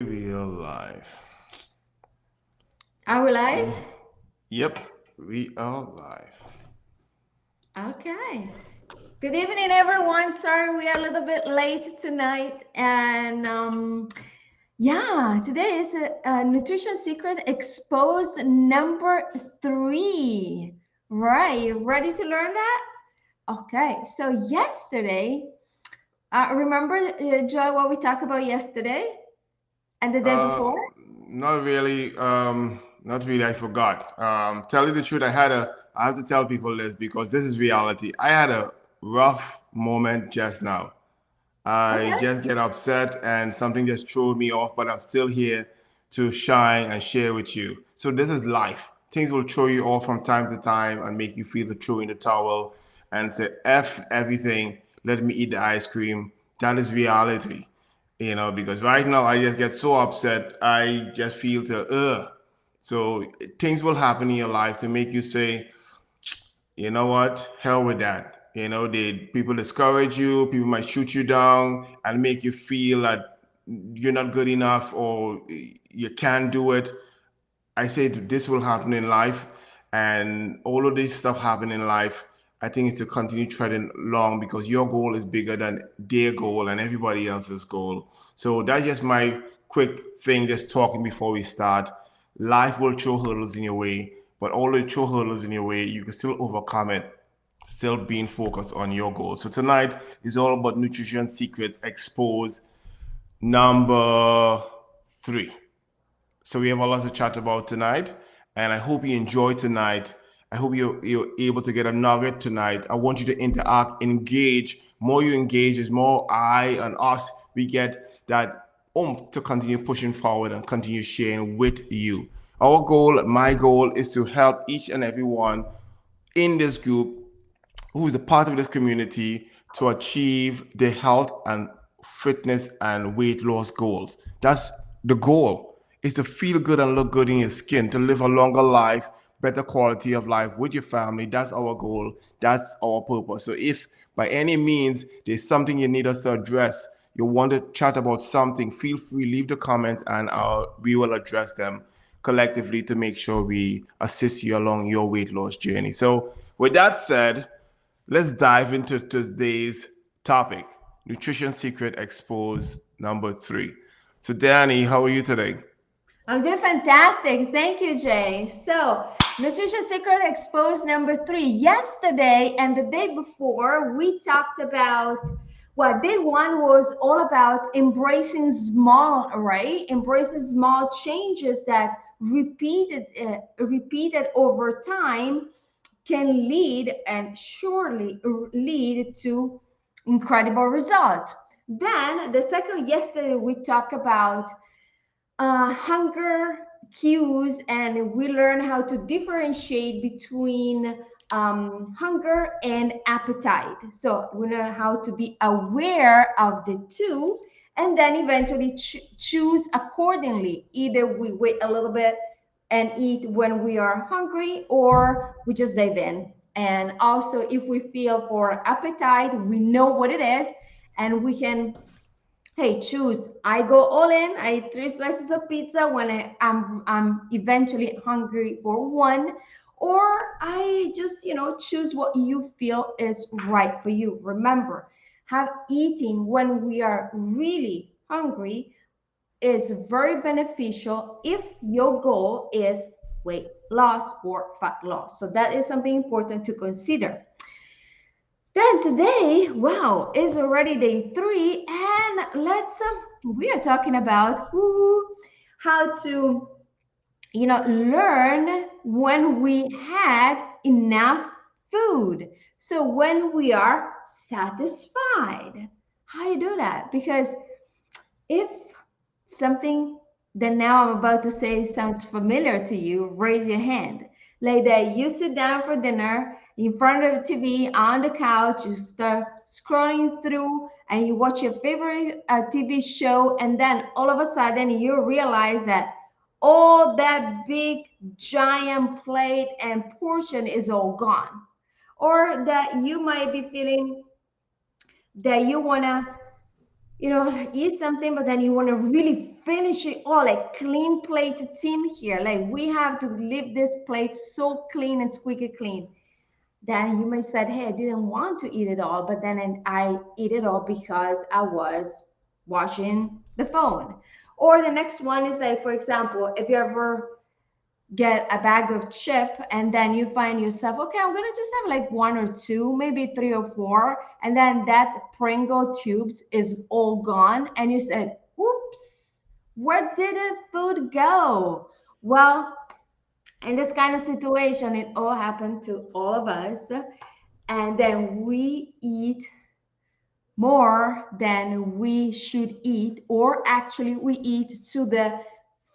Real life. Are we Let's live? see. Yep, we are live. Okay. Good evening, everyone. Sorry we are a little bit late tonight. And yeah, today is a nutrition secret exposed number three. Right, you ready to learn that? Okay, so yesterday, remember, Joy, what we talked about yesterday and the day Uh, before? not really. Not really. I forgot. Tell you the truth, I have to tell people this because this is reality. I had a rough moment just now. I Okay. just get upset and something just threw me off, but I'm still here to shine and share with you. So this is life. Things will throw you off from time to time and make you feel the throw in the towel and say, F everything, let me eat the ice cream. That is reality. Because right now I just get so upset, I just feel to, ugh. So things will happen in your life to make you say, you know what? Hell with that. People discourage you, people might shoot you down and make you feel that you're not good enough or you can't do it. I say this will happen in life, and all of this stuff happen in life. I think it's to continue treading long because your goal is bigger than their goal and everybody else's goal. So that's just my quick thing, just talking before we start. Life will throw hurdles in your way, but all the throw hurdles in your way, you can still overcome it, still being focused on your goals. So tonight is all about nutrition secrets exposed number three. So we have a lot to chat about tonight, and I hope you enjoy tonight. I hope you're able to get a nugget tonight. I want you to interact, engage. More you engage, is more I and us. We get that to continue pushing forward and continue sharing with you. Our goal, my goal, is to help each and every one in this group who is a part of this community to achieve their health and fitness and weight loss goals. That's the goal, is to feel good and look good in your skin, to live a longer life, better quality of life with your family. That's our goal. That's our purpose. So if by any means there's something you need us to address, you want to chat about something, feel free, leave the comments, and we will address them collectively to make sure we assist you along your weight loss journey. So with that said, let's dive into today's topic, nutrition secret exposed number three. So, Danny, how are you today? I'm doing fantastic. Thank you, Jay. So, Nutrition Secret Exposed number three. Yesterday and the day before, we talked about what day one was all about embracing small, right? Embracing small changes that repeated over time can lead and surely lead to incredible results. Then the second yesterday we talked about hunger cues, and we learn how to differentiate between hunger and appetite. So we learn how to be aware of the two, and then eventually choose accordingly. Either we wait a little bit and eat when we are hungry, or we just dive in. And also, if we feel for appetite, we know what it is, and we can, hey, choose. I go all in. I eat three slices of pizza when I'm eventually hungry for one, or I just choose what you feel is right for you. Remember, have eating when we are really hungry is very beneficial if your goal is weight loss or fat loss. So that is something important to consider. Then today, wow, is already day three, and we are talking about how to, learn when we had enough food. So when we are satisfied, how you do that? Because if something that now I'm about to say sounds familiar to you, raise your hand. Like that, you sit down for dinner in front of the TV on the couch, you start scrolling through and you watch your favorite TV show, and then all of a sudden you realize that all that big giant plate and portion is all gone. Or that you might be feeling that you want to eat something, but then you want to really finish it all, like clean plate team here. Like we have to leave this plate so clean and squeaky clean. Then you may say, hey, I didn't want to eat it all, but then I eat it all because I was watching the phone. Or the next one is like, for example, if you ever get a bag of chip and then you find yourself, okay, I'm gonna just have like one or two, maybe three or four, and then that Pringle tubes is all gone, and you said, oops, where did the food go? Well, in this kind of situation, it all happened to all of us, and then we eat more than we should eat, or actually we eat to the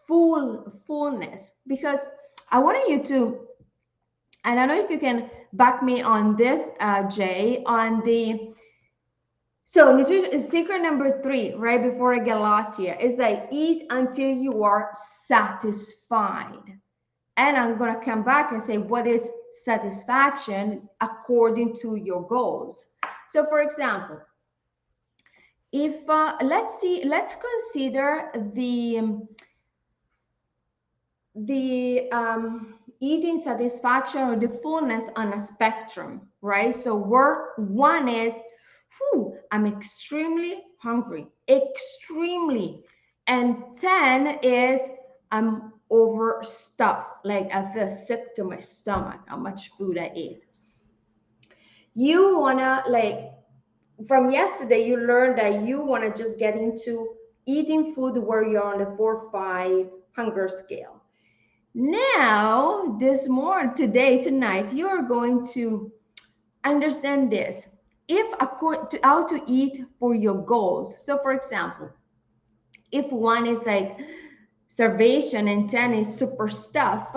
fullness. Because I wanted you to, and I don't know if you can back me on this, Jay, on the, so nutrition secret number 3, right before I get lost here, is like eat until you are satisfied. And I'm going to come back and say what is satisfaction according to your goals. So for example, if let's consider the eating satisfaction or the fullness on a spectrum, right? So where one is, whew, I'm extremely hungry, extremely, and 10 is I'm overstuffed, like I feel sick to my stomach, how much food I ate. You wanna, like, from yesterday you learned that you want to just get into eating food where you're on the 4 5 hunger scale. Now this morning, today, tonight, you are going to understand this. If according to how to eat for your goals, so for example, if one is like starvation and 10 is super stuff,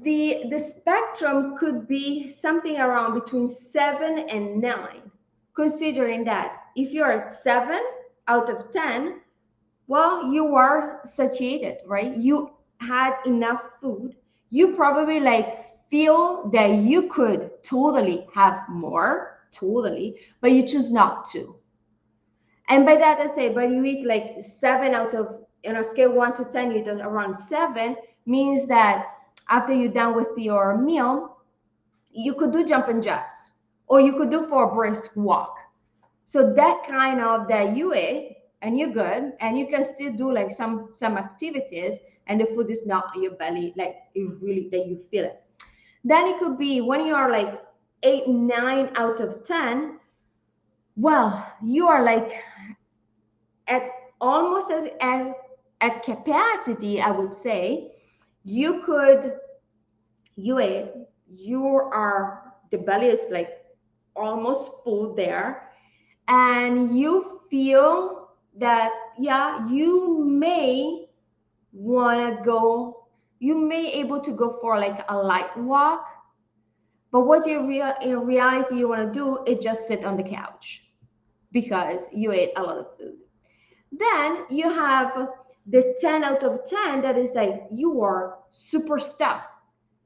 the spectrum could be something around between 7 and 9, considering that if you're at 7 out of 10, well, you are satiated, right? You had enough food. You probably like feel that you could totally have more, totally, but you choose not to. And by that I say, but you eat like 7 out of, on a scale 1 to 10, you eat around 7, means that after you're done with your meal, you could do jumping jacks, or you could do for a brisk walk. So that kind of that you ate and you're good, and you can still do like some activities, and the food is not in your belly, like it really that you feel it. Then it could be when you are like 8, 9 out of 10. Well, you are like at almost as at capacity, I would say. You could, you ate, you are, the belly is like almost full there, and you feel that, yeah, you may want to go, you may able to go for like a light walk, but what you in reality you want to do is just sit on the couch because you ate a lot of food. Then you have the 10 out of 10 that is like you are super stuffed.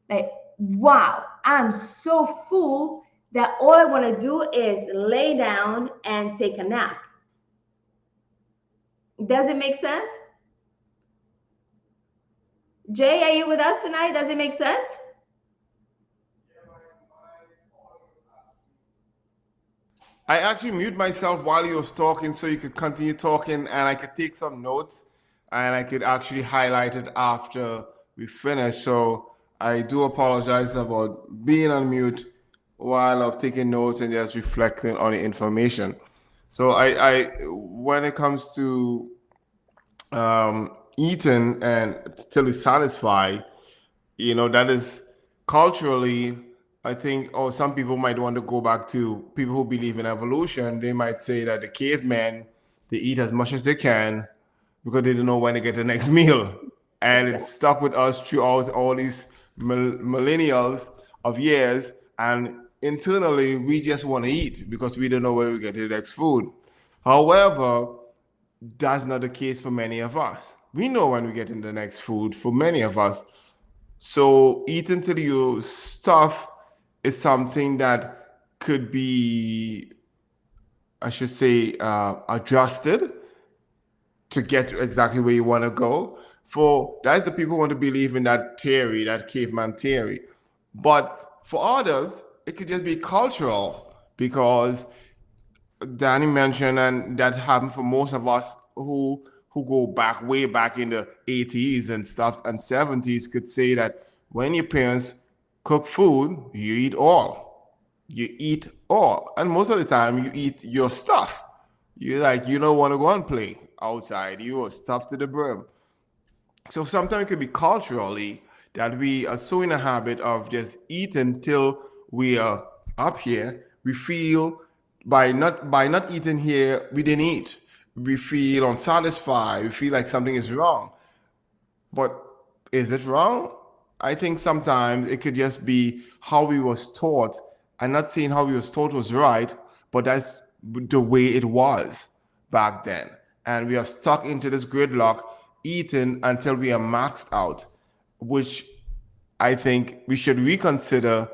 Like, wow, I'm so full that all I want to do is lay down and take a nap. Does it make sense? Jay, are you with us tonight? Does it make sense? I actually mute myself while you was talking so you could continue talking and I could take some notes and I could actually highlight it after we finish. So I do apologize about being on mute while I was taking notes and just reflecting on the information. So when it comes to eating and till it's satisfied, that is culturally, I think, or some people might want to go back to people who believe in evolution. They might say that the cavemen, they eat as much as they can because they don't know when to get the next meal. And it's Exactly. stuck with us throughout all these millennials of years. And internally, we just want to eat because we don't know where we get the next food. However, that's not the case for many of us. We know when we get in the next food for many of us. So eating till you stuff is something that could be I should say, adjusted to get exactly where you want to go. For that's the people who want to believe in that theory, that caveman theory. But for others, it could just be cultural because Danny mentioned, and that happened for most of us who go back way back in the 80s and stuff and 70s could say that when your parents cook food, you eat all. You eat all. And most of the time you eat your stuff. You don't want to go and play outside. You are stuffed to the brim. So sometimes it could be culturally that we are so in a habit of just eating till we are up here. We feel by not eating here, we didn't eat. We feel unsatisfied. We feel like something is wrong. But is it wrong? I think sometimes it could just be how we was taught. I'm not saying how we was taught was right, but that's the way it was back then. And we are stuck into this gridlock, eating until we are maxed out, which I think we should reconsider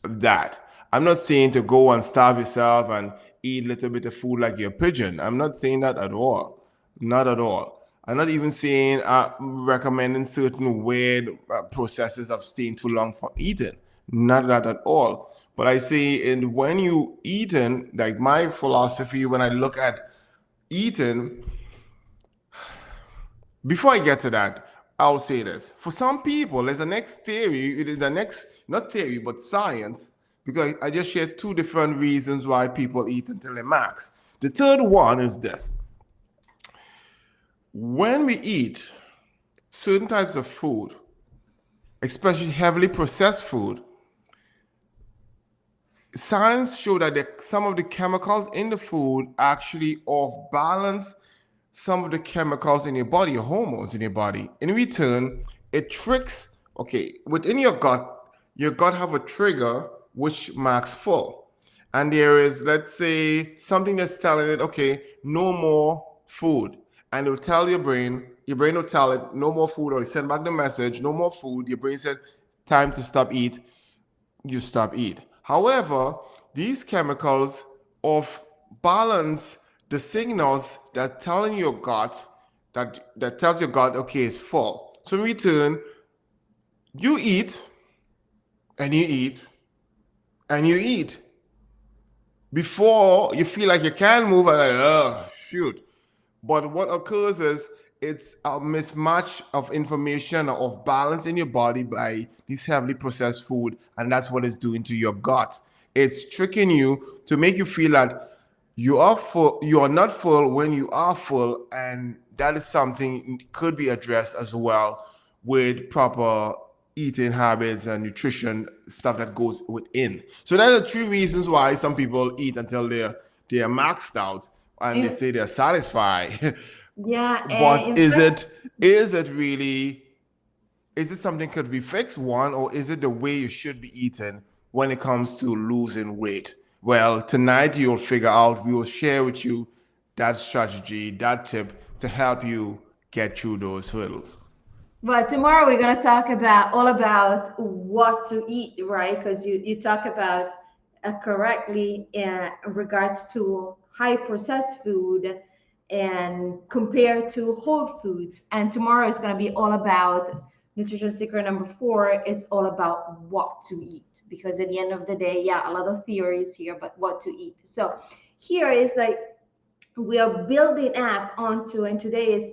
that. I'm not saying to go and starve yourself and eat a little bit of food like you're a pigeon. I'm not saying that at all. Not at all. I'm not even saying recommending certain weird processes of staying too long for eating. Not that at all. But I say, and when you eating, like my philosophy, when I look at eating, before I get to that, I'll say this. For some people, there's a next theory. It is the next, not theory, but science, because I just shared two different reasons why people eat until they max. The third one is this. When we eat certain types of food, especially heavily processed food, science show that some of the chemicals in the food actually off balance some of the chemicals in your body, your hormones in your body. In return, it tricks, okay, within your gut have a trigger which marks full. And there is, let's say, something that's telling it, okay, no more food. And it will tell your brain will tell it, no more food, or it send back the message, no more food. Your brain said, time to stop eat, you stop eat. However, these chemicals of balance the signals that telling your gut that tells your gut okay it's full. So in return, you eat and you eat and you eat before you feel like you can move and like oh shoot. But what occurs is it's a mismatch of information or of balance in your body by this heavily processed food, and that's what it's doing to your gut. It's tricking you to make you feel that you are full, you are not full when you are full, and that is something could be addressed as well with proper eating habits and nutrition stuff that goes within. So those are three reasons why some people eat until they're maxed out and they And say they're satisfied. yeah, and But is it really is it something could be fixed one or is it the way you should be eating when it comes to losing weight? Well, tonight you'll figure out, we will share with you that strategy, that tip to help you get through those hurdles. but tomorrow we're gonna talk about all about what to eat, right? Because you talk about correctly in regards to high processed food and compared to whole foods. And tomorrow is gonna be all about nutrition secret number four is all about what to eat. Because at the end of the day, yeah, a lot of theories here, but what to eat. So here is like we are building up onto, and today is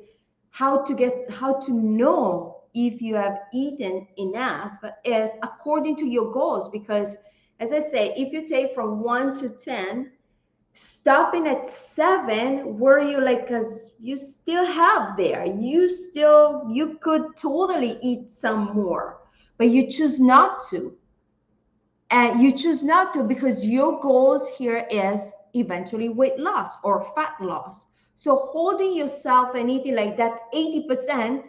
how to know if you have eaten enough is according to your goals. Because as I say, if you take from 1 to 10, stopping at 7 where you like, because you still have there, you could totally eat some more, but you choose not to. And you choose not to because your goals here is eventually weight loss or fat loss. So holding yourself and eating like that 80%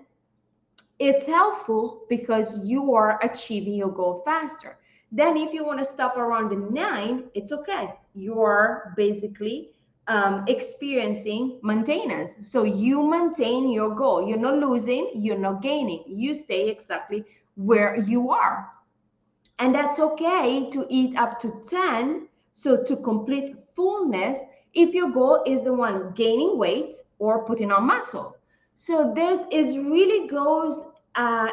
is helpful because you are achieving your goal faster. Then if you want to stop around the 9, it's okay. You're basically experiencing maintenance. So you maintain your goal. You're not losing, you're not gaining. You stay exactly where you are. And that's okay to eat up to 10. So to complete fullness, if your goal is the one gaining weight or putting on muscle. So this is really goes uh,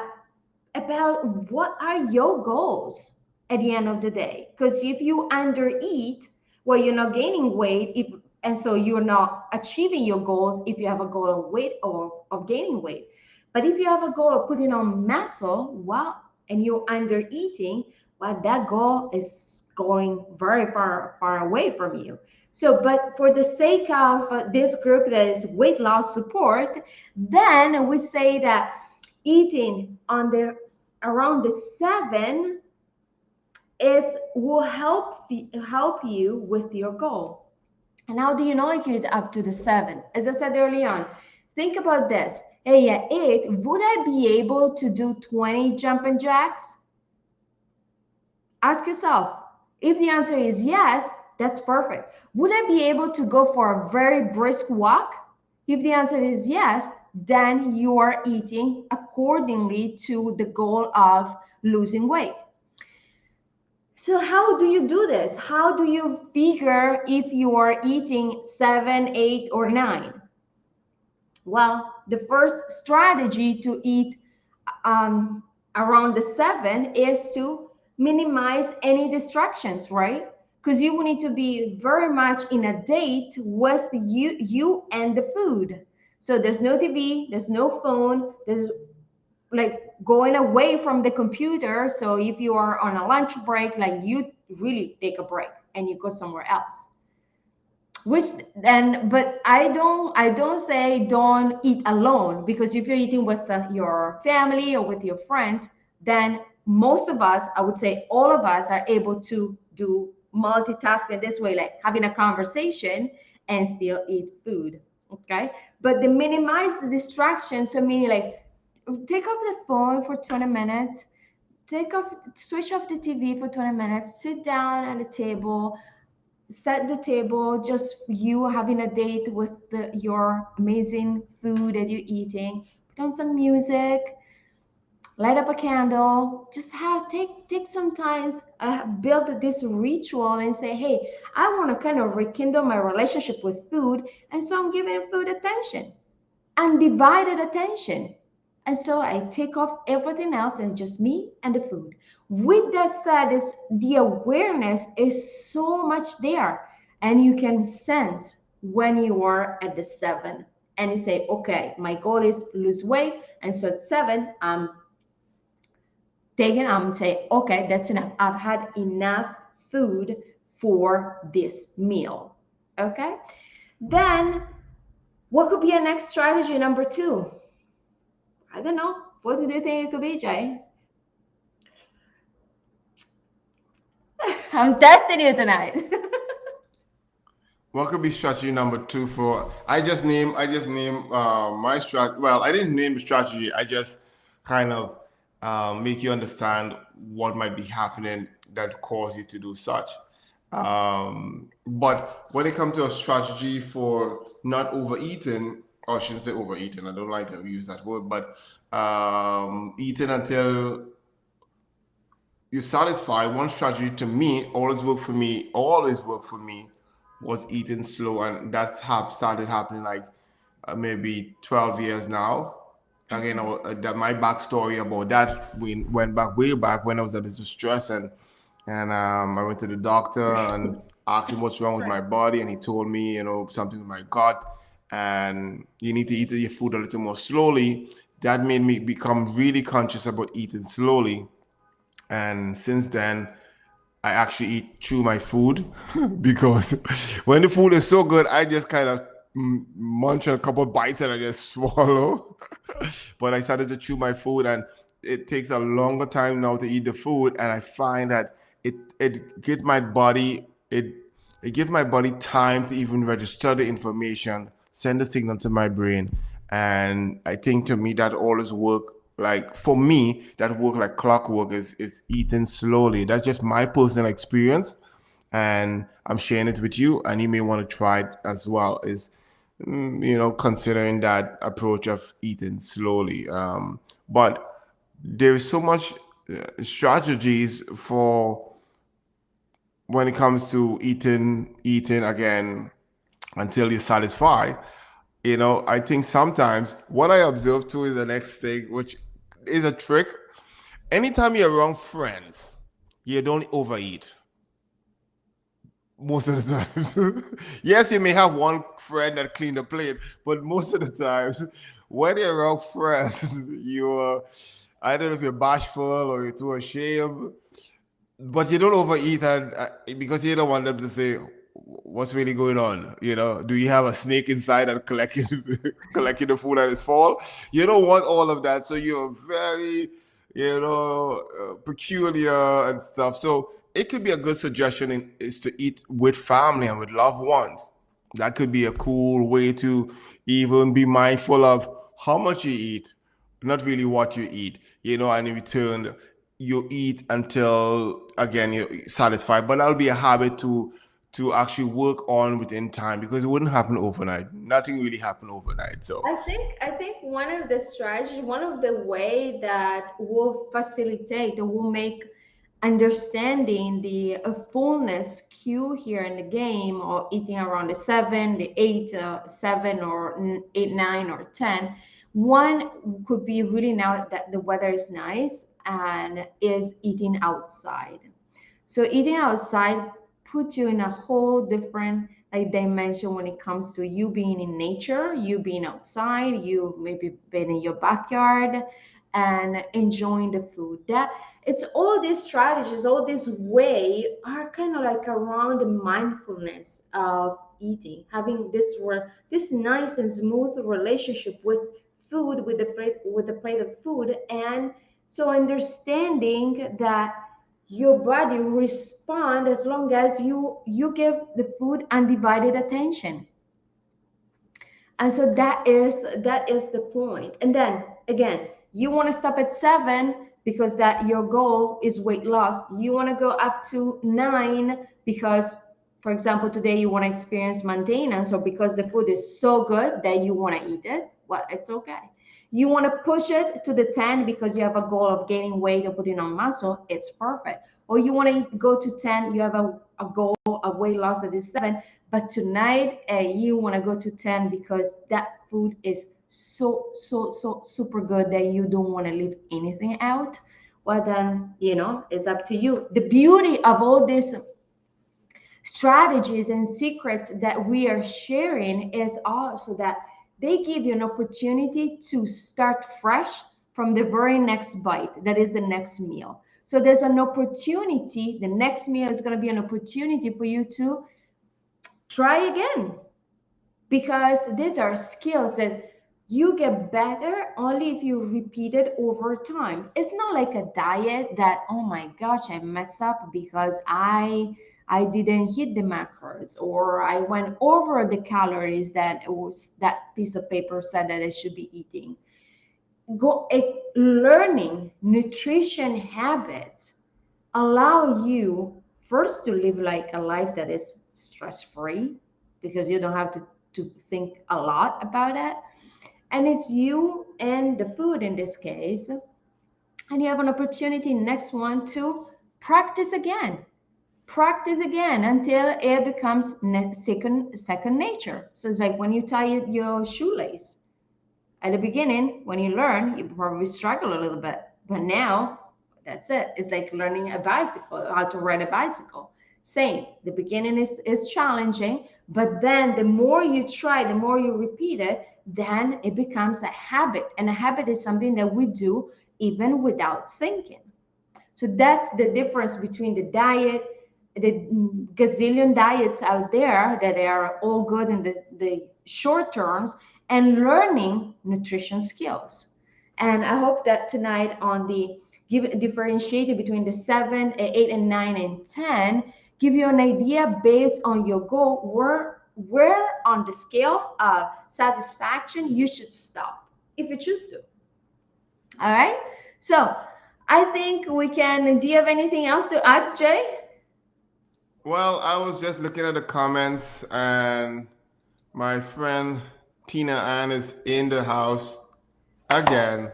about what are your goals at the end of the day. Because if you undereat, well, you're not gaining weight, if and so you're not achieving your goals if you have a goal of weight or of gaining weight. But if you have a goal of putting on muscle, well, and you're under eating, well, that goal is going very far away from you. So, but for the sake of this group that is weight loss support, then we say that eating on the around the 7 is will help you with your goal. And how do you know if you're up to the 7? As I said early on, think about this. Hey, at 8, would I be able to do 20 jumping jacks? Ask yourself. If the answer is yes, that's perfect. Would I be able to go for a very brisk walk? If the answer is yes, then you are eating accordingly to the goal of losing weight. So how do you do this? How do you figure if you are eating 7, 8, or 9? Well, the first strategy to eat um, around the 7 is to minimize any distractions, right? Because you will need to be very much in a date with you and the food. So there's no TV, there's no phone, there's like going away from the computer. So if you are on a lunch break, like you really take a break and you go somewhere else. Which then, but I don't say don't eat alone, because if you're eating with your family or with your friends, then most of us, I would say all of us, are able to do multitasking this way, like having a conversation and still eat food. Okay, but the minimize the distractions. So meaning like take off the phone for 20 minutes, switch off the TV for 20 minutes, sit down at a table, set the table just for you having a date with your amazing food that you're eating. Put on some music, light up a candle, just have take some time, build this ritual and say, hey, I want to kind of rekindle my relationship with food, and so I'm giving food attention, undivided attention. And so I take off everything else and just me and the food. With that said, is the awareness is so much there. And you can sense when you are at the 7 and you say, okay, my goal is lose weight. And so at 7, I'm saying, okay, that's enough. I've had enough food for this meal. Okay. Then what could be a next strategy number 2? I don't know. What do you think it could be, Jay? I'm testing you tonight. What could be strategy number 2 for? I just name my strat. Well, I didn't name the strategy. I just kind of make you understand what might be happening that cause you to do such. But when it comes to a strategy for not overeating, or I shouldn't say overeating. I don't like to use that word, but eating until you're satisfied. One strategy to me always worked for me, was eating slow, and started happening like maybe 12 years now. Again, Okay. that my backstory about that, we went back way back when I was at the stress, and I went to the doctor and asked him what's wrong with Right. my body, and he told me, something with my gut, and you need to eat your food a little more slowly. That made me become really conscious about eating slowly, and since then I actually eat chew my food because when the food is so good, I just kind of munch on a couple bites and I just swallow. But I started to chew my food, and it takes a longer time now to eat the food, and I find that it gives my body it gives my body time to even register the information, send the signal to my brain, and I think to me that always work. Like for me, that work like clockwork is eating slowly. That's just my personal experience, and I'm sharing it with you, and you may want to try it as well. Is considering that approach of eating slowly. But there is so much strategies for when it comes to eating again. until you're satisfied. I think sometimes what I observe too is the next thing, which is a trick. Anytime you're around friends, you don't overeat most of the times. Yes, you may have one friend that clean the plate, but most of the times, when you're around friends, you're, I don't know if you're bashful or you're too ashamed, but you don't overeat, and because you don't want them to say, "What's really going on?" Do you have a snake inside and collecting collecting the food at its fall? You don't want all of that, so you're very, peculiar and stuff. So it could be a good suggestion is to eat with family and with loved ones. That could be a cool way to even be mindful of how much you eat, not really what you eat, and in return, you eat until again you're satisfied. But that'll be a habit to actually work on within time because it wouldn't happen overnight. Nothing really happened overnight. So I think one of the strategies, one of the way that will facilitate or will make understanding the fullness cue here in the game, or eating around the 7, the 8, 7, or 8, 9, or 10. One could be really, now that the weather is nice, and is eating outside. So eating outside puts you in a whole different like dimension when it comes to you being in nature, you being outside, you maybe being in your backyard and enjoying the food. That it's all these strategies, all this way are kind of like around the mindfulness of eating, having this nice and smooth relationship with food, with the plate of food, and so understanding that your body will respond as long as you give the food undivided attention. And so that is the point. And then again, you want to stop at 7 because that your goal is weight loss. You want to go up to 9 because, for example, today you want to experience maintenance, or because the food is so good that you want to eat it. Well, it's okay. You want to push it to the 10 because you have a goal of gaining weight or putting on muscle. It's perfect. Or you want to go to 10, you have a goal of weight loss that is 7, but tonight you want to go to 10 because that food is so super good that you don't want to leave anything out. Well, then, it's up to you. The beauty of all these strategies and secrets that we are sharing is also that they give you an opportunity to start fresh from the very next bite, that is the next meal. So there's an opportunity, the next meal is going to be an opportunity for you to try again, because these are skills that you get better only if you repeat it over time. It's not like a diet that, oh my gosh, I mess up because I didn't hit the macros, or I went over the calories that it was that piece of paper said that I should be eating. Learning nutrition habits allow you first to live like a life that is stress free, because you don't have to think a lot about it, and it's you and the food in this case, and you have an opportunity next one to practice again, practice again until it becomes second nature. So it's like when you tie your shoelace. At the beginning, when you learn, you probably struggle a little bit, but now that's it. It's like learning a bicycle, how to ride a bicycle. Same. The beginning is challenging, but then the more you try, the more you repeat it, then it becomes a habit. And a habit is something that we do even without thinking. So that's the difference between the diet, the gazillion diets out there that are all good in the short terms, and learning nutrition skills. And I hope that tonight on the differentiated between the 7, 8, and 9 and 10 give you an idea based on your goal where on the scale of satisfaction you should stop if you choose to. All right. So I think we can. Do you have anything else to add, Jay? well, I was just looking at the comments, and my friend Tina Ann is in the house again.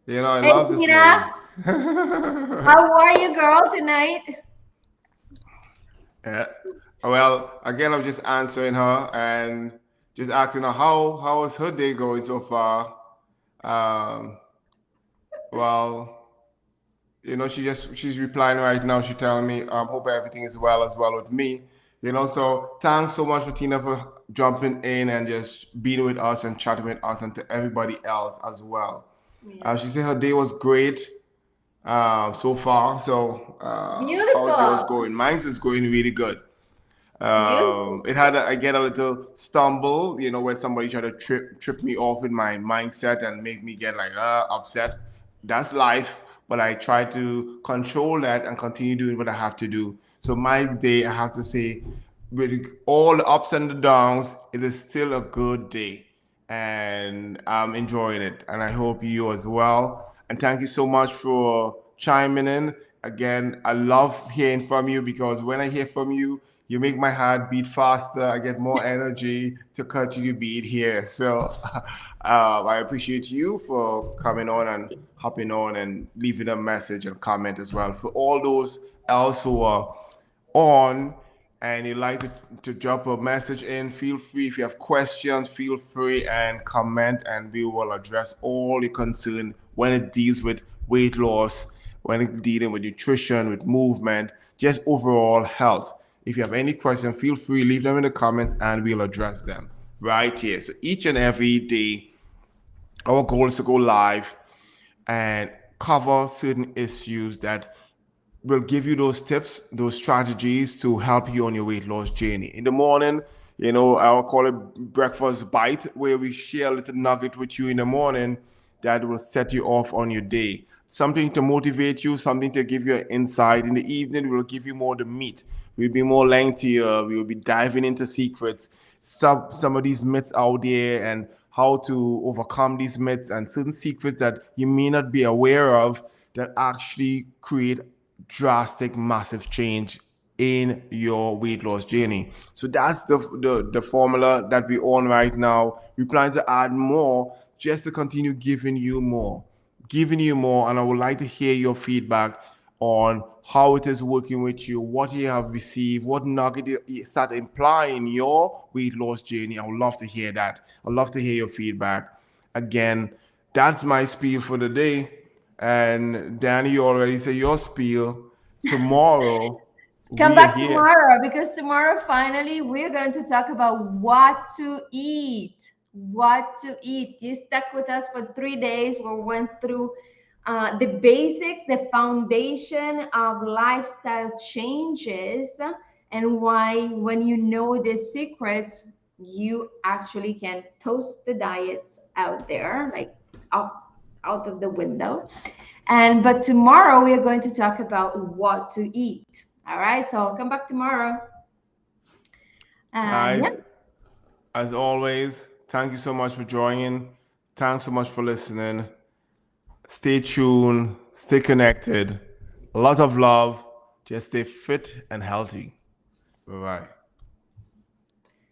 I Hey, love this Tina. lady. How are you, girl, tonight? Yeah. Well, again, I'm just answering her and just asking her how is her day going so far. Um, well, she's replying right now. She's telling me, hope everything is well as well with me. So thanks so much for Tina for jumping in and just being with us and chatting with us and to everybody else as well. Yeah. She said her day was great so far. So how's yours Beautiful. going? Mine's is going really good. Beautiful. I get a little stumble, where somebody tried to trip me off with my mindset and make me get like upset. That's life, but I try to control that and continue doing what I have to do. So my day, I have to say, with all the ups and the downs, it is still a good day, and I'm enjoying it. And I hope you as well. And thank you so much for chiming in. Again, I love hearing from you because when I hear from you, you make my heart beat faster. I get more energy to continue beat here. So I appreciate you for coming on and hopping on and leaving a message and comment as well. For all those else who are on and you'd like to drop a message in, feel free. If you have questions, feel free and comment, and we will address all your concern when it deals with weight loss, when it's dealing with nutrition, with movement, just overall health. If you have any questions, feel free, leave them in the comments, and we'll address them right here. So each and every day, our goal is to go live and cover certain issues that will give you those tips, those strategies to help you on your weight loss journey. In the morning, I'll call it breakfast bite, where we share a little nugget with you in the morning that will set you off on your day. Something to motivate you, something to give you an insight. In the evening, we'll give you more the meat. We'll be more lengthier. We will be diving into secrets, some of these myths out there, and how to overcome these myths and certain secrets that you may not be aware of that actually create drastic, massive change in your weight loss journey. So that's the formula that we're on right now. We plan to add more just to continue giving you more. And I would like to hear your feedback on how it is working with you, what you have received, what nugget you start implying your weight loss journey. I would love to hear that. I'd love to hear your feedback. Again, that's my spiel for the day. And Danny, you already said your spiel. Tomorrow, Come we are back here. tomorrow because tomorrow finally we're going to talk about what to eat. What to eat. You stuck with us for 3 days. We went through the basics, the foundation of lifestyle changes, and why, when you know the secrets, you actually can toast the diets out there, like out of the window. And but tomorrow we are going to talk about what to eat. All right, so come back tomorrow. And yeah, Guys, as always, thank you so much for joining. Thanks so much for listening. Stay tuned, stay connected. A lot of love. Just stay fit and healthy. Bye bye.